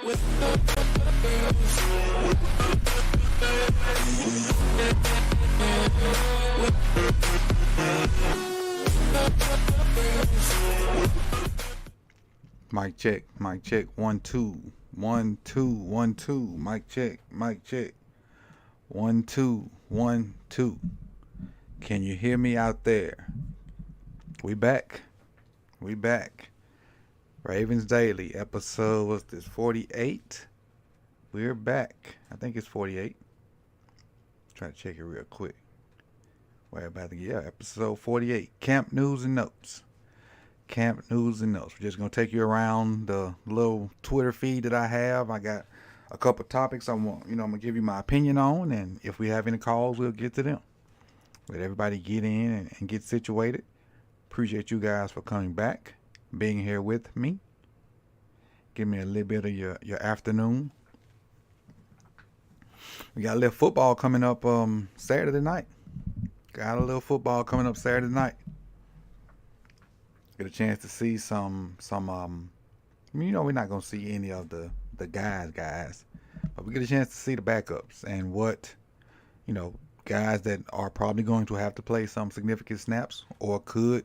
Mic check, mic check, 1 2 1 2 1 2, mic check, 1 2 1 2. Can you hear me out there? We back. Ravens Daily episode, was this 48? We're back. I think it's 48. Try to check it real quick. Episode 48. Camp news and notes. We're just gonna take you around the little Twitter feed that I have. I got a couple topics I'm gonna give you my opinion on, and if we have any calls, we'll get to them. Let everybody get in and get situated. Appreciate you guys for coming back, being here with me. Give me a little bit of your afternoon. We got a little football coming up Saturday night. Get a chance to see some we're not gonna see any of the guys, but we get a chance to see the backups and what guys that are probably going to have to play some significant snaps or could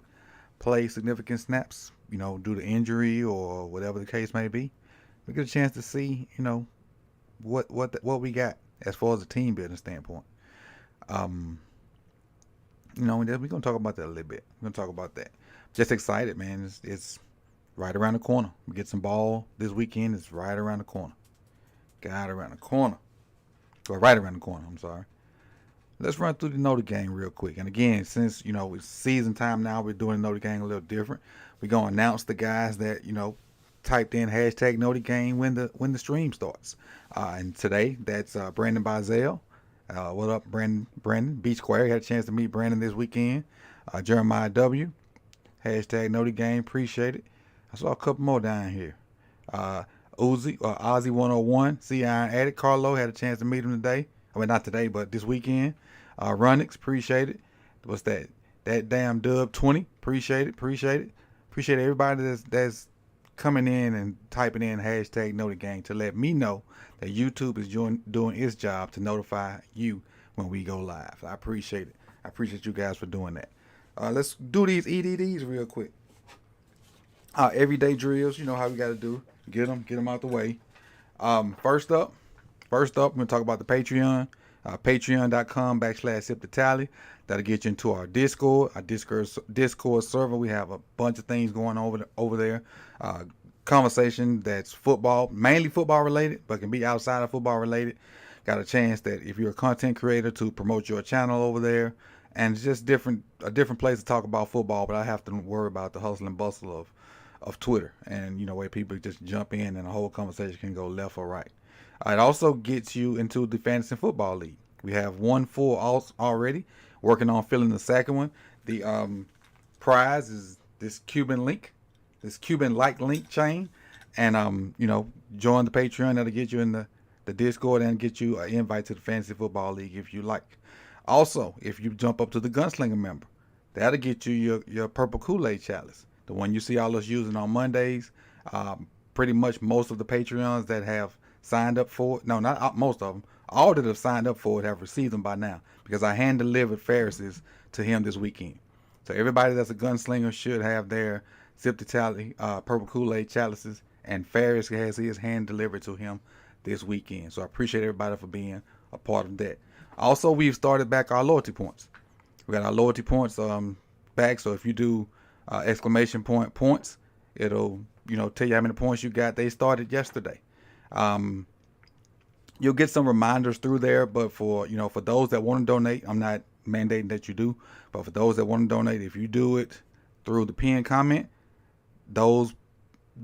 play significant snaps, due to injury or whatever the case may be. We get a chance to see, what we got as far as a team building standpoint. We're gonna talk about that a little bit. We're gonna talk about that. Just excited, man. It's right around the corner. We get some ball this weekend. It's right around the corner. Right around the corner. I'm sorry. Let's run through the Notre Dame real quick. And again, since it's season time now, we're doing Notre Dame a little different. We're gonna announce the guys that typed in hashtag Notre Dame when the stream starts. And today that's Brandon Bazell. What up, Brandon? Beach Square. Had a chance to meet Brandon this weekend. Jeremiah W. Hashtag Notre Dame. Appreciate it. I saw a couple more down here. Ozzy 101. Sea Iron Addict. Carlo, had a chance to meet him today. I mean, not today, but this weekend. Runix, appreciate it. What's that? That damn Dub 20. Appreciate it. Appreciate everybody that's coming in and typing in hashtag Notre Dame to let me know that YouTube is doing its job to notify you when we go live. I appreciate it. I appreciate you guys for doing that. Let's do these EDDs real quick. Everyday drills, you know how we got to do. Get them out the way. First up, we're going to talk about the Patreon. Patreon.com/SipTheTally. That'll get you into our Discord. Discord server. We have a bunch of things going over there. Conversation that's football, mainly football related, but can be outside of football related. Got a chance that if you're a content creator to promote your channel over there. And it's just a different place to talk about football, but I have to worry about the hustle and bustle of Twitter and, where people just jump in and the whole conversation can go left or right. It also gets you into the Fantasy Football League. We have one full already, working on filling the second one. The prize is this Cuban like link chain. And, join the Patreon. That'll get you in the Discord and get you an invite to the Fantasy Football League if you like. Also, if you jump up to the Gunslinger member, that'll get you your purple Kool-Aid chalice. The one you see all us using on Mondays. Pretty much most of the Patreons that have signed up for it, no, not most of them, all that have signed up for it have received them by now because I hand-delivered Ferris's to him this weekend. So everybody that's a Gunslinger should have their Sip the Tally purple Kool-Aid chalices, and Ferris has his hand-delivered to him this weekend. So I appreciate everybody for being a part of that. Also, we've started back our loyalty points. We got our loyalty points back. So if you do exclamation point points, it'll tell you how many points you got. They started yesterday. You'll get some reminders through there, but for those that want to donate, I'm not mandating that you do, but for those that want to donate, if you do it through the pinned comment, those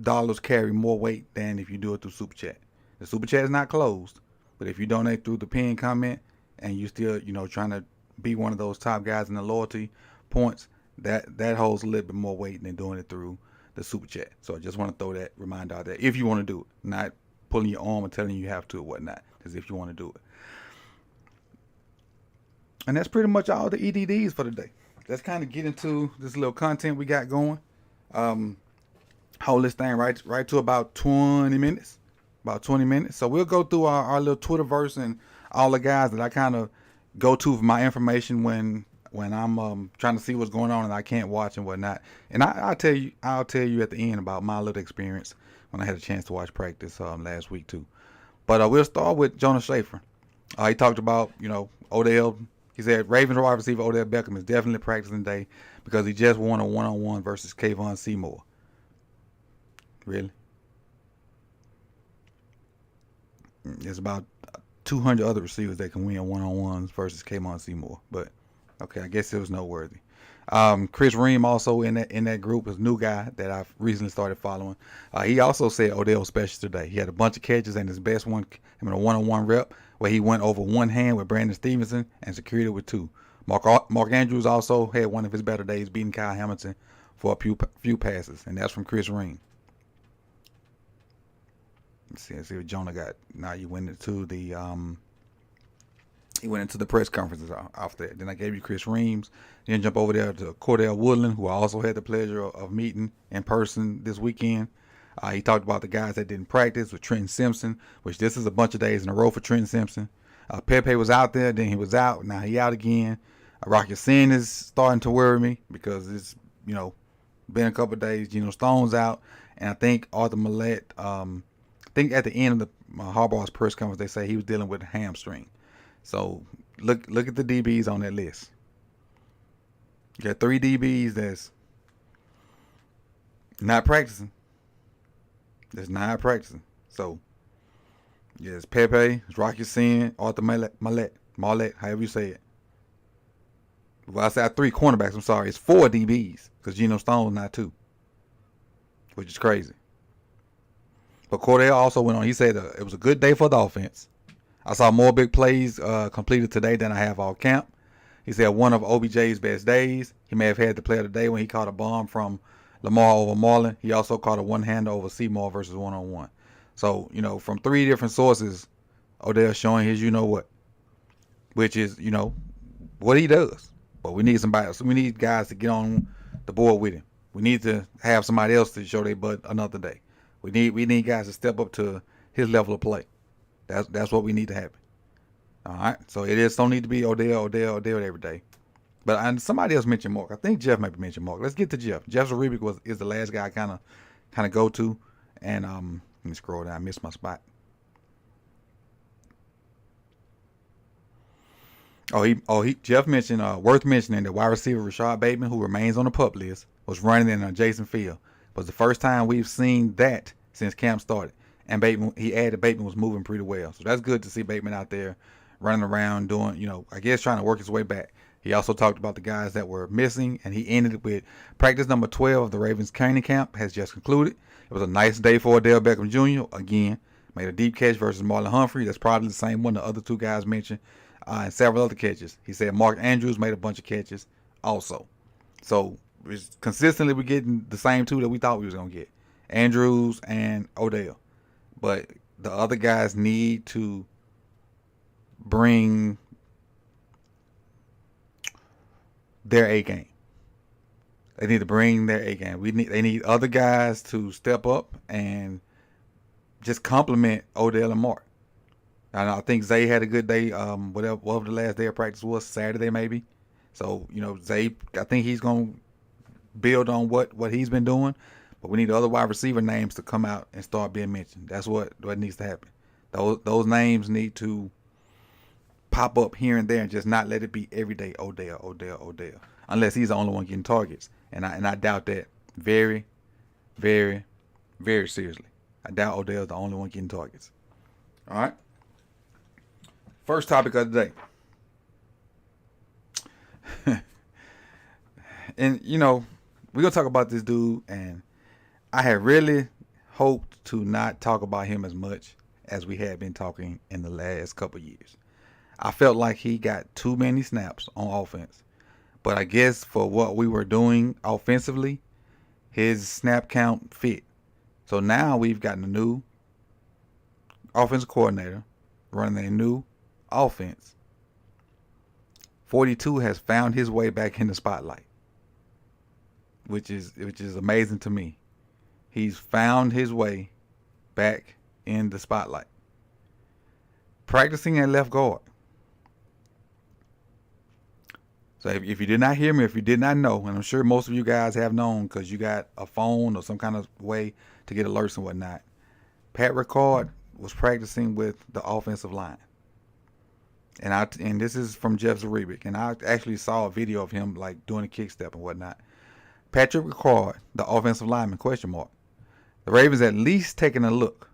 dollars carry more weight than if you do it through Super Chat. The Super Chat is not closed, but if you donate through the pinned comment, and you still, trying to be one of those top guys in the loyalty points, that holds a little bit more weight than doing it through the Super Chat. So I just want to throw that reminder out there if you want to do it, not pulling your arm and telling you have to or whatnot, because if you want to do it. And that's pretty much all the EDDs for today. Let's kind of get into this little content we got going. Hold this thing right to about 20 minutes. about 20 minutes. So we'll go through our little Twitterverse and all the guys that I kind of go to for my information when I'm trying to see what's going on and I can't watch and whatnot. And I'll tell you at the end about my little experience when I had a chance to watch practice last week too. But we'll start with Jonas Schaefer. He talked about, Odell. He said Ravens wide receiver Odell Beckham is definitely practicing today because he just won a one-on-one versus Kayvon Seymour. Really? There's about 200 other receivers that can win one-on-ones versus Kayvon Seymour. But, okay, I guess it was noteworthy. Chris Ream also in that group is a new guy that I've recently started following. He also said Odell was special today. He had a bunch of catches and his best one, a one-on-one rep where he went over one hand with Brandon Stevenson and secured it with two. Mark Andrews also had one of his better days, beating Kyle Hamilton for a few passes, and that's from Chris Ream. Let's see what Jonah got. Now you went into the press conferences after that. Then I gave you Chris Reams. Then jump over there to Cordell Woodland, who I also had the pleasure of meeting in person this weekend. He talked about the guys that didn't practice with Trenton Simpson, which this is a bunch of days in a row for Trenton Simpson. Pepe was out there, then he was out. Now he out again. Rocky Sin is starting to worry me because it's, been a couple of days. Geno Stone's out. And I think Arthur Millette, I think at the end of the Harbaugh's press conference, they say he was dealing with a hamstring. So look at the DBs on that list. You got 3 DBs that's not practicing. So yes, Pepe, it's Rocky Sin, Arthur Marlette, however you say it. Well, I said 3 cornerbacks. I'm sorry, it's 4 DBs because Geno Stone's not 2, which is crazy. But Cordell also went on. He said it was a good day for the offense. I saw more big plays completed today than I have all camp. He said one of OBJ's best days. He may have had the play of the day when he caught a bomb from Lamar over Marlin. He also caught a one-hander over Seymour versus one-on-one. So, from 3 different sources, Odell showing his you-know-what, which is, what he does. But we need somebody else. So we need guys to get on the board with him. We need to have somebody else to show their butt another day. We need guys to step up to his level of play. That's what we need to happen. All right. So it don't need to be Odell every day. But somebody else mentioned Mark. I think Jeff maybe mentioned Mark. Let's get to Jeff. Jeff Zarubik is the last guy I kind of go to. And let me scroll down. I missed my spot. Jeff mentioned worth mentioning that wide receiver Rashad Bateman, who remains on the PUP list, was running in an adjacent field. It was the first time we've seen that since camp started. And Bateman was moving pretty well. So that's good to see Bateman out there running around doing, I guess trying to work his way back. He also talked about the guys that were missing, and he ended with practice number 12 of the Ravens training camp has just concluded. It was a nice day for Odell Beckham Jr. Again, made a deep catch versus Marlon Humphrey. That's probably the same one the other 2 guys mentioned, and several other catches. He said Mark Andrews made a bunch of catches also. So consistently we're getting the same 2 that we thought we was going to get, Andrews and Odell. But the other guys need to bring their A game. They need to bring their A game. They need other guys to step up and just compliment Odell and Mark. And I think Zay had a good day. Whatever the last day of practice was, Saturday maybe. So Zay, I think he's gonna build on what he's been doing. But we need other wide receiver names to come out and start being mentioned. That's what needs to happen. Those names need to pop up here and there and just not let it be every day Odell. Unless he's the only one getting targets. And I doubt that very, very, very seriously. I doubt Odell's the only one getting targets. All right. First topic of the day. And, we're going to talk about this dude, and I had really hoped to not talk about him as much as we had been talking in the last couple years. I felt like he got too many snaps on offense. But I guess for what we were doing offensively, his snap count fit. So now we've gotten a new offensive coordinator running a new offense. 42 has found his way back in the spotlight, which is amazing to me. He's found his way back in the spotlight. Practicing at left guard. So if you did not hear me, if you did not know, and I'm sure most of you guys have known because you got a phone or some kind of way to get alerts and whatnot, Pat Ricard was practicing with the offensive line. And this is from Jeff Zarebic, and I actually saw a video of him like doing a kick step and whatnot. Patrick Ricard, the offensive lineman, question mark. The Ravens at least taking a look.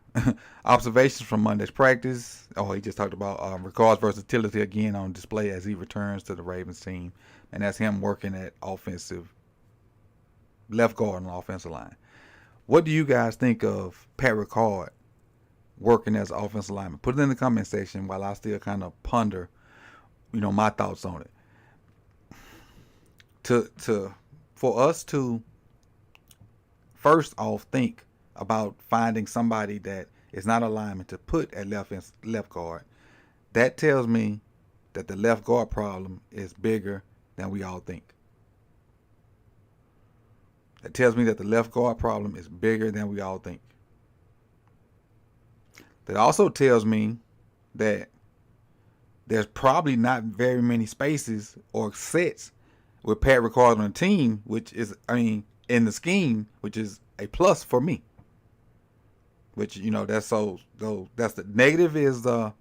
Observations from Monday's practice. Oh, he just talked about Ricard's versatility again on display as he returns to the Ravens team. And that's him working at offensive left guard on the offensive line. What do you guys think of Pat Ricard working as an offensive lineman? Put it in the comment section while I still kind of ponder, my thoughts on it. For us to first off think about finding somebody that is not a lineman to put at left guard, that tells me that the left guard problem is bigger than we all think. That tells me that the left guard problem is bigger than we all think. That also tells me that there's probably not very many spaces or sets with Pat Ricard on the team, which is, in the scheme, which is a plus for me. Which, that's that's the negative is the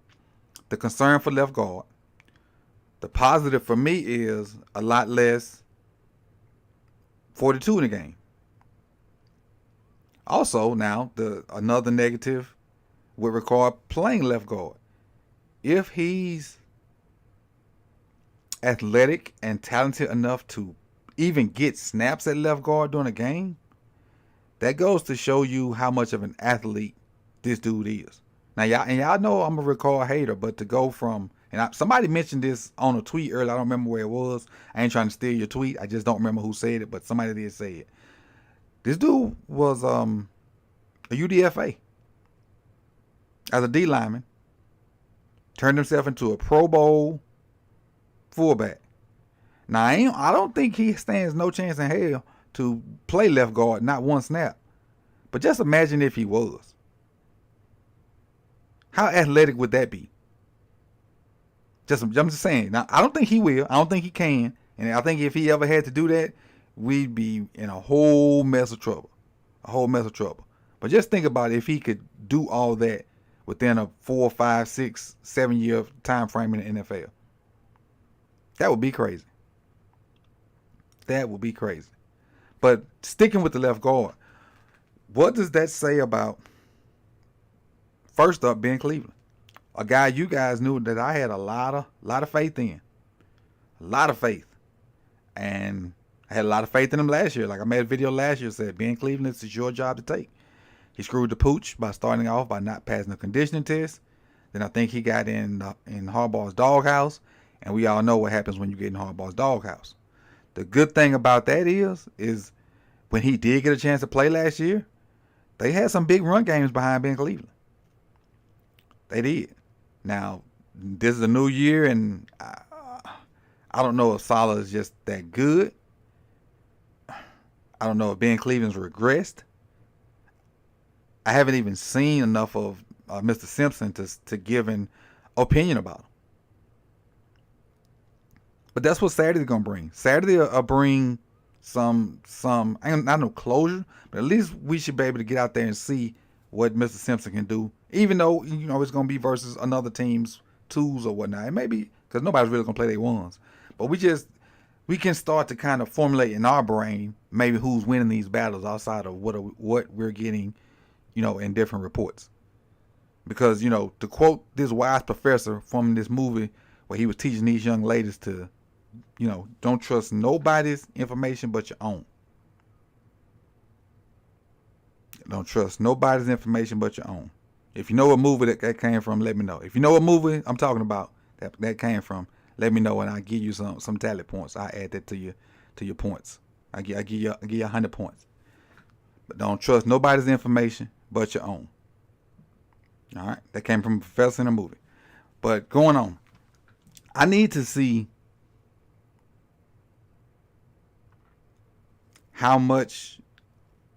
concern for left guard. The positive for me is a lot less 42 in the game. Also, now another negative with Ricard playing left guard. If he's athletic and talented enough to even get snaps at left guard during a game, that goes to show you how much of an athlete this dude is. Now, y'all know I'm a Ricard hater, but to go from, somebody mentioned this on a tweet earlier. I don't remember where it was. I ain't trying to steal your tweet. I just don't remember who said it, but somebody did say it. This dude was a UDFA as a D lineman, turned himself into a Pro Bowl fullback. Now, I don't think he stands no chance in hell to play left guard, not one snap. But just imagine if he was. How athletic would that be? I'm just saying. Now, I don't think he will. I don't think he can. And I think if he ever had to do that, we'd be in a whole mess of trouble. But just think about it, if he could do all that within a 4, 5, 6, 7 year time frame in the NFL. That would be crazy. But sticking with the left guard, what does that say about, first up, Ben Cleveland? A guy you guys knew that I had a lot of faith in. A lot of faith. And I had a lot of faith in him last year. Like I made a video last year that said, Ben Cleveland, this is your job to take. He screwed the pooch by starting off by not passing the conditioning test. Then I think he got in Harbaugh's doghouse. And we all know what happens when you get in Harbaugh's doghouse. The good thing about that is when he did get a chance to play last year, they had some big run games behind Ben Cleveland. They did. Now, this is a new year, and I don't know if Saleh is just that good. I don't know if Ben Cleveland's regressed. I haven't even seen enough of Mr. Simpson to give an opinion about him. But that's what Saturday's going to bring. Saturday will bring some, I don't know, closure, but at least we should be able to get out there and see what Mr. Simpson can do, even though, it's going to be versus another team's twos or whatnot. It may be because nobody's really going to play their ones. But we can start to kind of formulate in our brain maybe who's winning these battles outside of what we're getting, in different reports. Because, to quote this wise professor from this movie where he was teaching these young ladies to, don't trust nobody's information but your own. Don't trust nobody's information but your own. If you know what movie that came from, let me know. If you know what movie I'm talking about that came from, let me know and I'll give you some talent points. I'll add that to your points. I give you 100 points. But don't trust nobody's information but your own. All right, that came from a professor in a movie. But going on, I need to see how much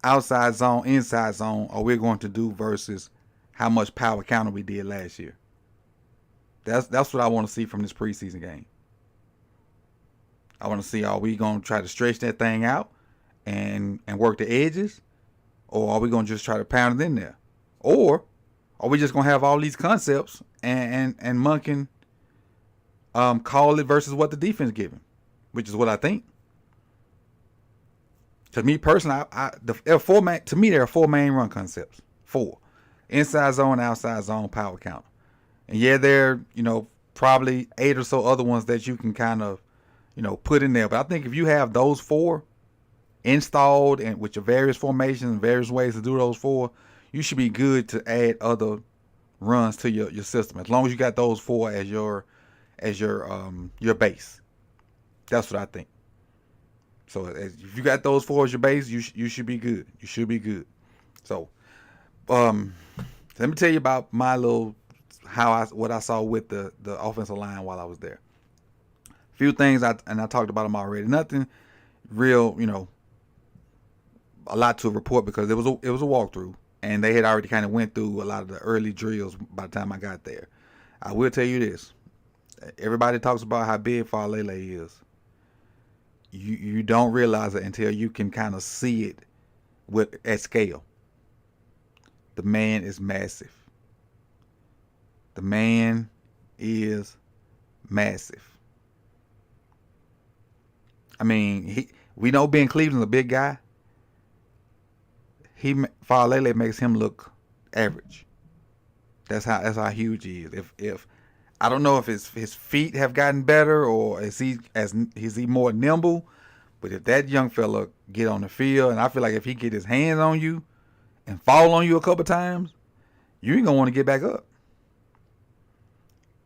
outside zone, inside zone are we going to do versus how much power counter we did last year. That's what I want to see from this preseason game. I want to see, are we going to try to stretch that thing out and work the edges, or are we going to just try to pound it in there, or are we just going to have all these concepts and Monken call it versus what the defense giving, which is what I think. To me personally, there are four main run concepts. 4. Inside zone, outside zone, power counter. And yeah, there are, probably 8 or so other ones that you can kind of, put in there. But I think if you have those 4 installed and with your various formations and various ways to do those 4, you should be good to add other runs to your system. As long as you got those 4 as your base. That's what I think. So if you got those 4 as your base, you should be good. You should be good. So, let me tell you about my little what I saw with the offensive line while I was there. A few things I talked about them already. Nothing real, a lot to report because it was a walkthrough and they had already kind of went through a lot of the early drills by the time I got there. I will tell you this: everybody talks about how big Falele is. You don't realize it until you can kind of see it at scale. The man is massive. The man is massive. I mean, we know Ben Cleveland's a big guy. Falele makes him look average. That's how huge he is. If I don't know if his feet have gotten better or is he more nimble, but if that young fella get on the field, and I feel like if he get his hands on you and fall on you a couple times, you ain't gonna want to get back up.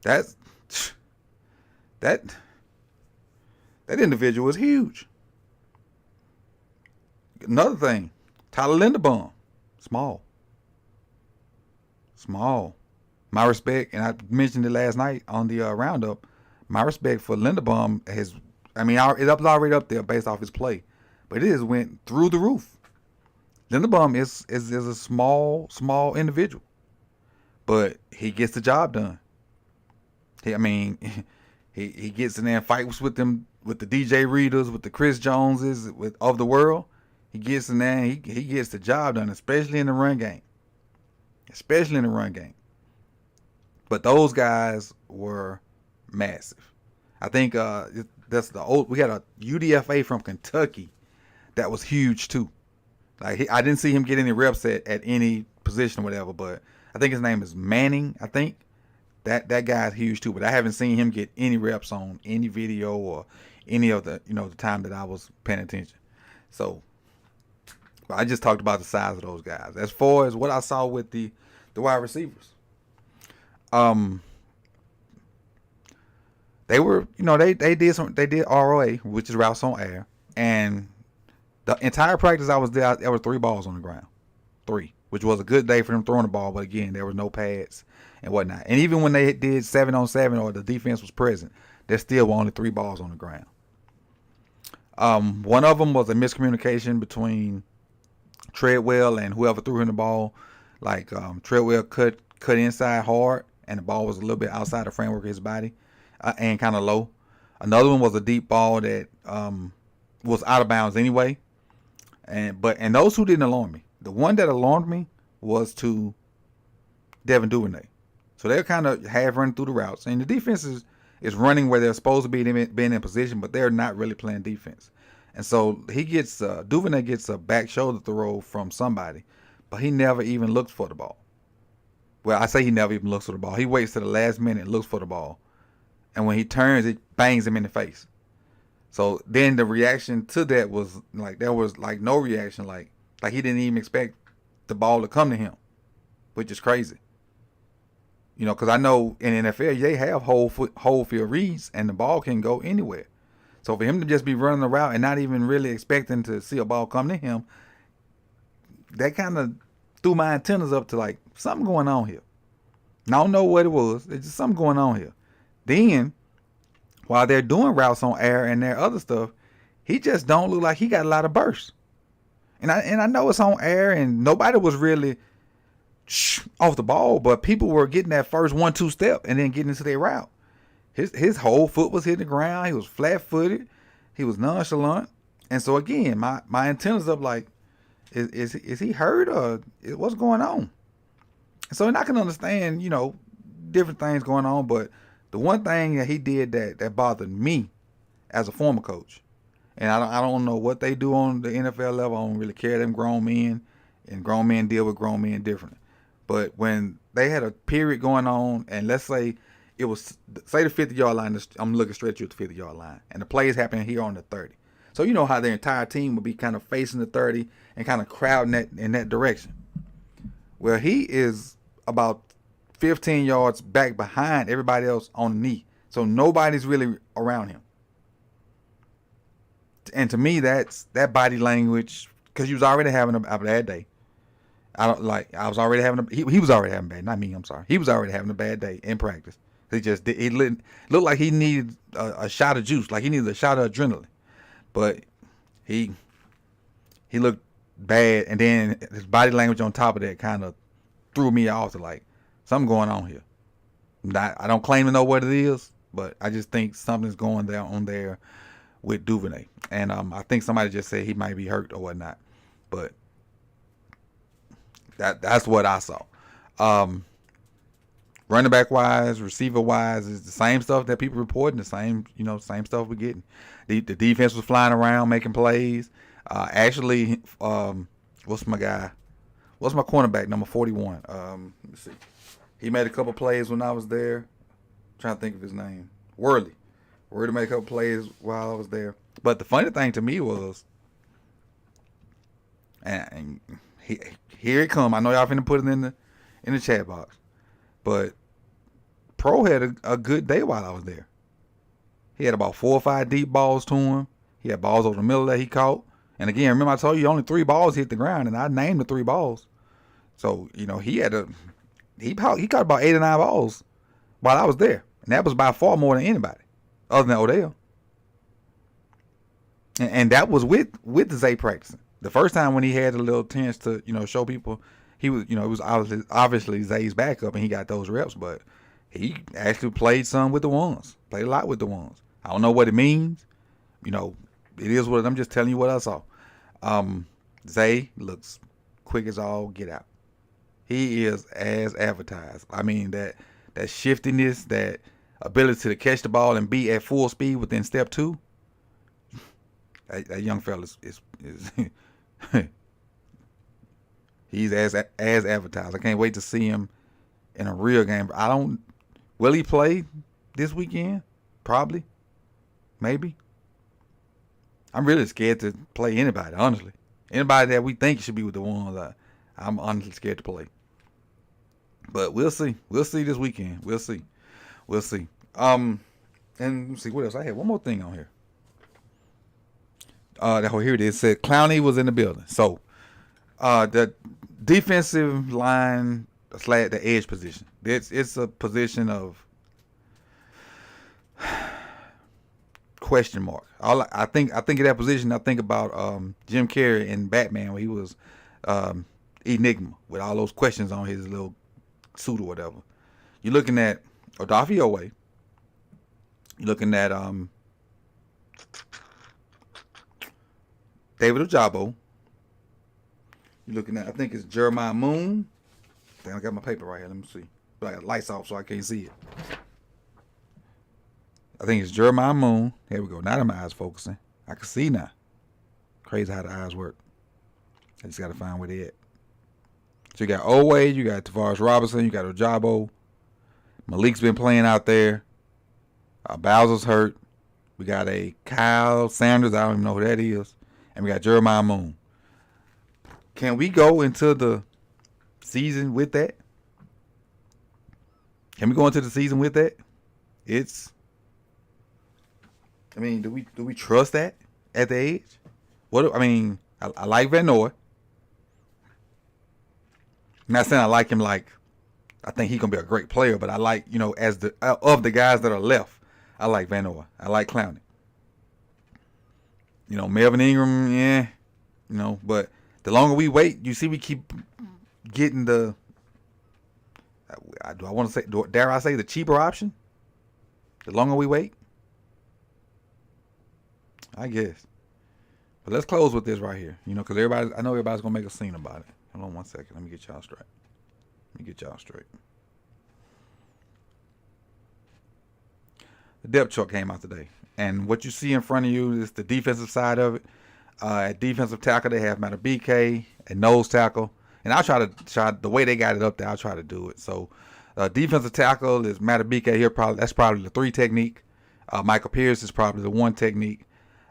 That individual is huge. Another thing, Tyler Linderbaum, small. My respect, and I mentioned it last night on the roundup. My respect for Linderbaum it's already up there based off his play, but it has went through the roof. Linderbaum is a small individual, but he gets the job done. He gets in there and fights with them, with the DJ Readers, with the Chris Joneses of the world. He gets in there and he gets the job done, especially in the run game. But those guys were massive. I think we had a UDFA from Kentucky that was huge too. Like I didn't see him get any reps at any position or whatever, but I think his name is Manning. I think that guy's huge too, but I haven't seen him get any reps on any video or any of the the time that I was paying attention. So I just talked about the size of those guys. As far as what I saw with the wide receivers, they were they did ROA, which is routes on air, and the entire practice I was there were 3 balls on the ground, 3, which was a good day for them throwing the ball. But again, there were no pads and whatnot. And even when they did 7-on-7 or the defense was present, there still were only 3 balls on the ground. One of them was a miscommunication between Treadwell and whoever threw him the ball. Like Treadwell cut inside hard, and the ball was a little bit outside the framework of his body and kind of low. Another one was a deep ball that was out of bounds anyway. And those two didn't alarm me. The one that alarmed me was to Devin Duvernay. So they're kind of half running through the routes, and the defense is running where they're supposed to be, being in position, but they're not really playing defense. And so Duvernay gets a back shoulder throw from somebody, but he never even looks for the ball. Well, I say he never even looks for the ball. He waits to the last minute and looks for the ball. And when he turns, it bangs him in the face. So then the reaction to that was like, there was like no reaction. Like he didn't even expect the ball to come to him, which is crazy. Because I know in NFL, they have whole field reads and the ball can go anywhere. So for him to just be running the route and not even really expecting to see a ball come to him, that kind of threw my antennas up to like, something going on here. And I don't know what it was. It's just something going on here. Then, while they're doing routes on air and their other stuff, he just don't look like he got a lot of bursts. And I know it's on air and nobody was really off the ball, but people were getting that first 1-2 step and then getting into their route. His whole foot was hitting the ground. He was flat footed. He was nonchalant. And so again, my antennas up like, is he hurt or what's going on? So and I can understand, different things going on, but the one thing that he did that bothered me as a former coach, and I don't know what they do on the NFL level. I don't really care. Them grown men, and grown men deal with grown men differently. But when they had a period going on, and let's say it was, say the 50-yard line, I'm looking straight at you at the 50-yard line, and the play is happening here on the 30. So you know how their entire team would be kind of facing the 30 and kind of crowding in that direction. Well, he is about 15 yards back behind everybody else on the knee. So nobody's really around him. And to me, that's that body language, because he was already having a bad day. He was already having a bad, not me, I'm sorry. He was already having a bad day in practice. It looked like he needed a shot of juice, like he needed a shot of adrenaline. But he looked bad, and then his body language on top of that kind of threw me off to like, something going on here. I don't claim to know what it is, but I just think something's going on there with Duvernay. And I think somebody just said he might be hurt or whatnot. But that's what I saw. Running back wise, receiver wise, is the same stuff that people reporting, the same stuff we're getting. The defense was flying around making plays. Actually, what's my cornerback, number 41? Let me see. He made a couple plays when I was there. I'm trying to think of his name. Worley made a couple plays while I was there. But the funny thing to me was, and here it come. I know y'all finna put it in the chat box, but Pro had a good day while I was there. He had about 4 or 5 deep balls to him. He had balls over the middle that he caught. And again, remember I told you only 3 balls hit the ground, and I named the 3 balls. So he caught about 8 or 9 balls while I was there, and that was by far more than anybody, other than Odell. And that was with Zay practicing. The first time when he had a little chance to show people, he was it was obviously Zay's backup, and he got those reps, but he actually played some with the ones, played a lot with the ones. I don't know what it means. It is what I'm just telling you what I saw. Zay looks quick as all get out. He is as advertised. I mean, that shiftiness, that ability to catch the ball and be at full speed within step 2. That young fella is he's as advertised. I can't wait to see him in a real game. Will he play this weekend? Probably. Maybe. I'm really scared to play anybody, honestly. Anybody that we think should be with the ones, I'm honestly scared to play. But we'll see. We'll see this weekend. We'll see. And let's see what else. I had one more thing on here. Here it is. It said Clowney was in the building. So the defensive line / the edge position. It's a position of question mark. I think of that position. I think about Jim Carrey in Batman, where he was Enigma with all those questions on his little suit or whatever. You're looking at Odafe Oweh. You're looking at David Ojabo. You're looking at, I think it's Jeremiah Moon. I got my paper right here. Let me see. I got lights off so I can't see it. I think it's Jeremiah Moon. Here we go. Now my eyes focusing. I can see now. Crazy how the eyes work. I just got to find where they at. So you got Oweh, you got Tavares Robinson, you got Ojabo. Malik's been playing out there. Bowser's hurt. We got a Kyle Sanders. I don't even know who that is. And we got Jeremiah Moon. Can we go into the season with that? Can we go into the season with that? Do we trust that at the edge? I like Van Noy. I'm not saying I like him like I think he's gonna be a great player, but I like, as of the guys that are left, I like Van Noy. I like Clowney. Melvin Ingram, yeah. But the longer we wait, you see we keep getting the Do I want to say? Dare I say the cheaper option? The longer we wait, I guess. But let's close with this right here. Because I know everybody's gonna make a scene about it. Hold on 1 second. Let me get y'all straight. The depth chart came out today, and what you see in front of you is the defensive side of it. At defensive tackle, they have Matter BK at nose tackle, and I'll try the way they got it up there. I'll try to do it. So, defensive tackle is Matter BK here. That's probably the 3 technique. Michael Pierce is probably the 1 technique.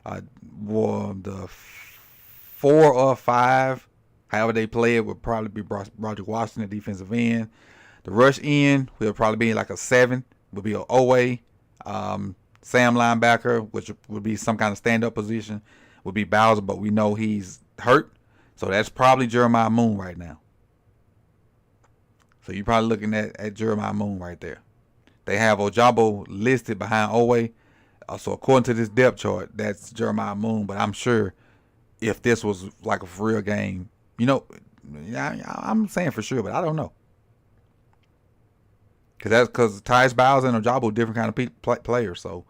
The 4 or 5, however they play it, would probably be Roger Washington, defensive end. The rush end will probably be like a 7. Would be an OA. Sam linebacker, which would be some kind of stand-up position, would be Bowser, but we know he's hurt. So that's probably Jeremiah Moon right now. So you're probably looking at Jeremiah Moon right there. They have Ojabo listed behind Owe. So according to this depth chart, that's Jeremiah Moon. But I'm sure if this was like a real game, I'm saying for sure, but I don't know. Because Tyus Bowser and Ojabo different kind of players. So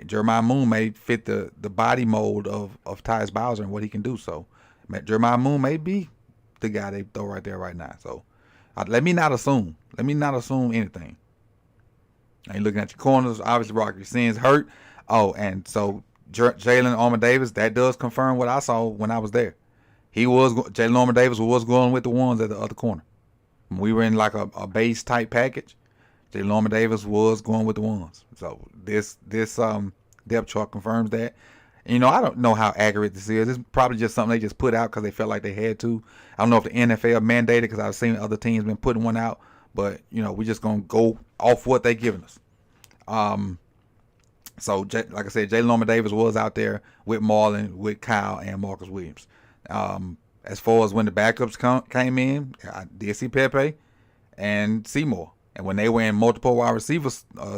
Jeremiah Moon may fit the body mold of Tyus Bowser and what he can do. So Jeremiah Moon may be the guy they throw right there right now. So let me not assume. Anything. Now you're looking at your corners. Obviously, Rocky Sin's hurt. Oh, and so Jalen Armour-Davis, that does confirm what I saw when I was there. Jalen Armour-Davis was going with the ones at the other corner. When we were in like a base type package, Jalen Armour-Davis was going with the ones. So this depth chart confirms that. And, I don't know how accurate this is. It's probably just something they just put out because they felt like they had to. I don't know if the NFL mandated, because I've seen other teams been putting one out. But, we're just going to go off what they're giving us. So, like I said, Jalen Armour-Davis was out there with Marlon, with Kyle, and Marcus Williams. As far as when the backups came in, I did see Pepe and Seymour. And when they were in multiple wide receiver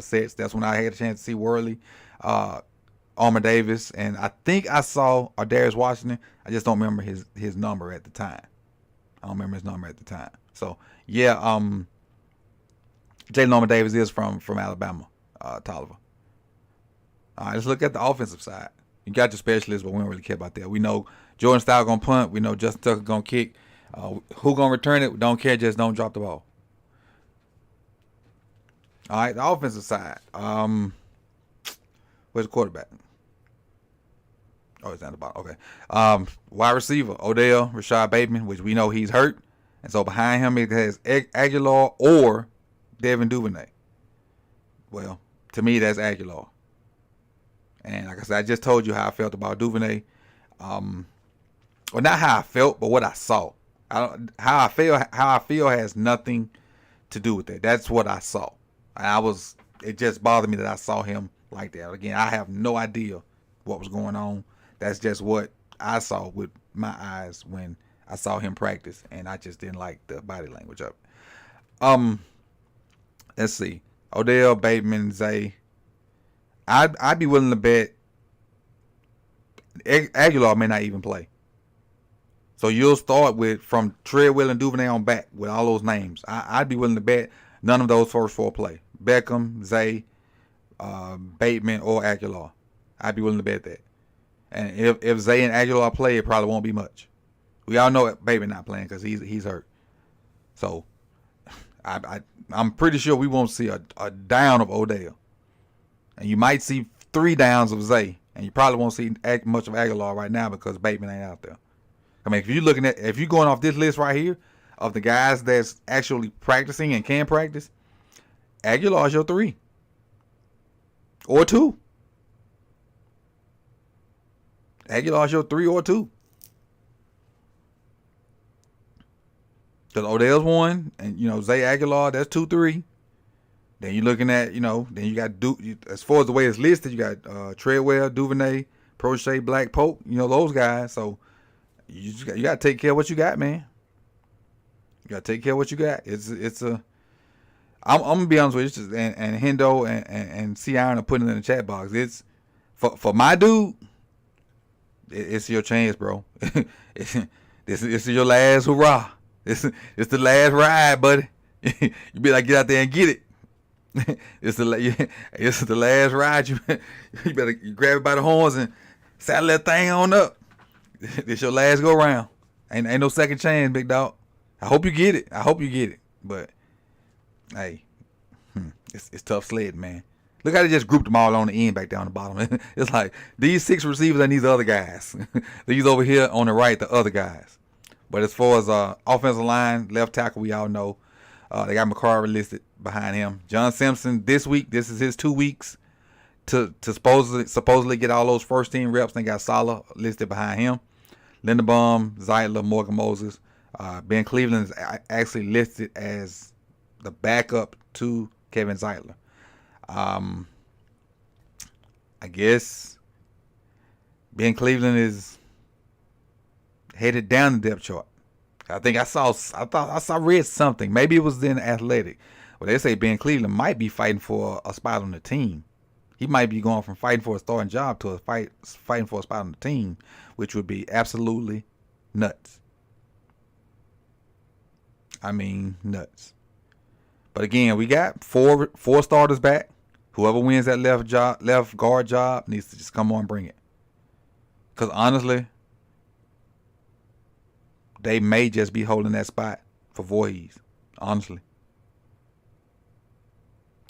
sets, that's when I had a chance to see Worley, Armour-Davis, and I think I saw Darius Washington. I just don't remember his number at the time. So, yeah, Jalen Armour-Davis is from Alabama, Tolliver. All right, let's look at the offensive side. You got your specialists, but we don't really care about that. We know Jordan Stout going to punt. We know Justin Tucker going to kick. Who going to return it? We don't care. Just don't drop the ball. All right, the offensive side. Where's the quarterback? Oh, it's down the bottom. Okay. Wide receiver, Odell, Rashad Bateman, which we know he's hurt. And so behind him, it has Aguilar or Devin Duvernay. Well, to me, that's Aguilar. And like I said, I just told you how I felt about Duvernay. Well, not how I felt, but what I saw. How I feel has nothing to do with that. That's what I saw. It just bothered me that I saw him like that. Again, I have no idea what was going on. That's just what I saw with my eyes when I saw him practice, and I just didn't like the body language of it. Let's see. Odell, Bateman, Zay. I'd be willing to bet Aguilar may not even play. So you'll start from Treadwell and Duvernay on back with all those names. I'd be willing to bet none of those first 4 play. Beckham, Zay, Bateman, or Aguilar. I'd be willing to bet that. And if Zay and Aguilar play, it probably won't be much. We all know Bateman not playing because he's hurt. So I'm pretty sure we won't see a down of Odell. And you might see 3 downs of Zay. And you probably won't see much of Aguilar right now because Bateman ain't out there. I mean, if you're going off this list right here of the guys that's actually practicing and can practice, Aguilar's your 3. Or 2. Aguilar's your 3 or 2. Because Odell's 1, and, Zay Aguilar, that's 2, 3. Then you're looking at, then you got, as far as the way it's listed, you got Treadwell, Duvernay, Prochet, Black Pope, those guys. So you got to take care of what you got, man. You got to take care of what you got. I'm going to be honest with you, and Hendo and C Iron are putting it in the chat box. It's, for my dude, it's your chance, bro. This is your last hurrah. It's the last ride, buddy. You be like, get out there and get it. It's the last ride. You better grab it by the horns and saddle that thing on up. This your last go round. Ain't no second chance, big dog. I hope you get it. But hey, it's tough sled, man. Look how they just grouped them all on the end back down the bottom. It's like these 6 receivers and these other guys. These over here on the right, the other guys. But as far as offensive line, left tackle, we all know they got McCarver listed behind him. John Simpson this week, this is his 2 weeks to supposedly get all those first team reps. They got Saleh listed behind him. Linderbaum, Zeitler, Morgan Moses. Ben Cleveland is actually listed as the backup to Kevin Zeitler. I guess Ben Cleveland is headed down the depth chart. I think I read something. Maybe it was in Athletic. Well, they say Ben Cleveland might be fighting for a spot on the team. He might be going from fighting for a starting job to fighting for a spot on the team, which would be absolutely nuts. I mean, nuts. But again, we got four starters back. Whoever wins that left guard job needs to just come on and bring it. Because honestly, they may just be holding that spot for Voorhees. Honestly.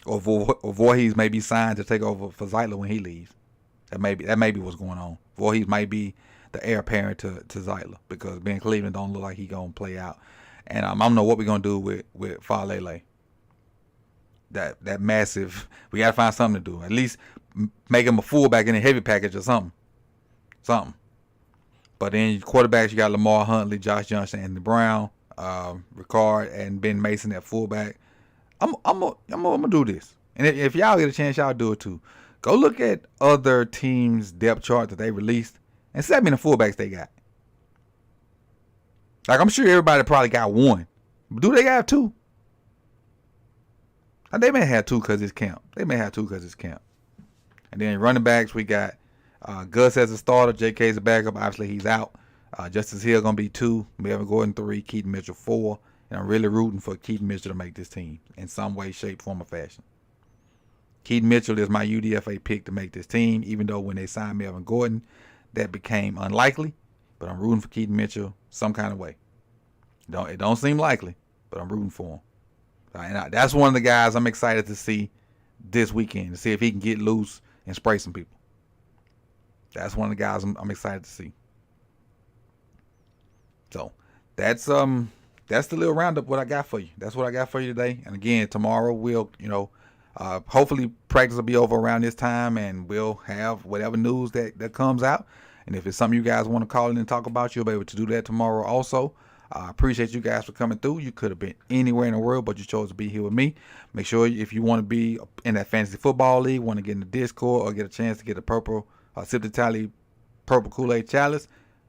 Or Voorhees may be signed to take over for Zeitler when he leaves. That may be what's going on. Voorhees might be the heir apparent to Zeitler because Ben Cleveland don't look like he gonna play out. And I don't know what we're gonna do with Falele. That massive. We gotta find something to do. At least make him a fullback in a heavy package or something. But then quarterbacks, you got Lamar Huntley, Josh Johnson, Anthony Brown, Ricard, and Ben Mason at fullback. I'm gonna do this, and if y'all get a chance, y'all do it too. Go look at other teams' depth chart that they released, and send me the fullbacks they got. Like I'm sure everybody probably got one, but do they got 2? They may have 2 because it's camp. And then running backs, we got Gus as a starter, J.K. as a backup. Obviously, he's out. Justice Hill gonna be 2. Melvin Gordon 3. Keaton Mitchell 4. And I'm really rooting for Keaton Mitchell to make this team in some way, shape, form, or fashion. Keaton Mitchell is my UDFA pick to make this team, even though when they signed Melvin Gordon, that became unlikely. But I'm rooting for Keaton Mitchell some kind of way. It don't seem likely, but I'm rooting for him. And that's one of the guys I'm excited to see this weekend, to see if he can get loose and spray some people. That's one of the guys I'm excited to see. So that's the little roundup what I got for you. That's what I got for you today. And again, tomorrow we'll, hopefully practice will be over around this time and we'll have whatever news that comes out. And if it's something you guys want to call in and talk about, you'll be able to do that tomorrow also. I appreciate you guys for coming through. You could have been anywhere in the world, but you chose to be here with me. Make sure if you want to be in that fantasy football league, want to get in the Discord or get a chance to get a purple Sip the Tally purple Kool-Aid chalice,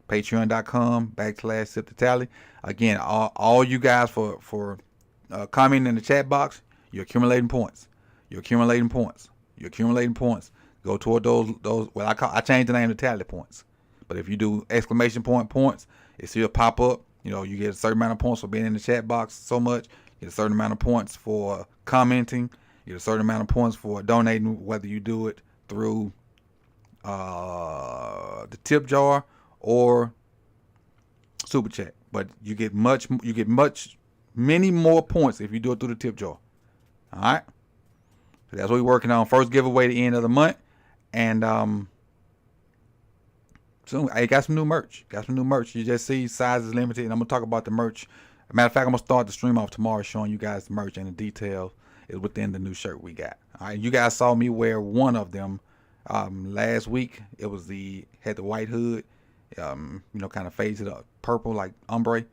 patreon.com/Sip the Tally. Again, all you guys for commenting in the chat box, you're accumulating points. Go toward those. Well, I changed the name to tally points. But if you do exclamation point points, it still pop up. You get a certain amount of points for being in the chat box so much. You get a certain amount of points for commenting. You get a certain amount of points for donating, whether you do it through the tip jar or super chat. But you get many more points if you do it through the tip jar. All right. So that's what we're working on. First giveaway at the end of the month, and soon I got some new merch. You just see size is limited, and I'm gonna talk about the merch. Matter of fact, I'm gonna start the stream off tomorrow showing you guys the merch and the details is within the new shirt we got. All right, you guys saw me wear one of them last week. It was had the white hood, kind of faded up purple like ombre,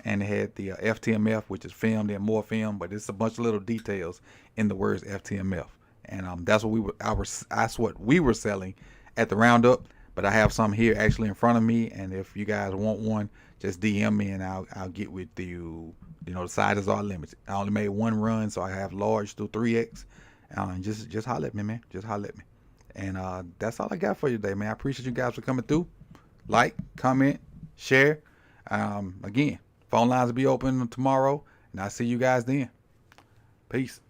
and it had the FTMF, which is filmed and more film, but it's a bunch of little details in the words FTMF, and that's what we were selling at the roundup. But I have some here actually in front of me, and if you guys want one, just DM me and I'll get with you. The sizes are limited. I only made one run, so I have large through 3X. Just holler at me, man. Just holler at me. And that's all I got for you today, man. I appreciate you guys for coming through. Like, comment, share. Again, phone lines will be open tomorrow, and I'll see you guys then. Peace.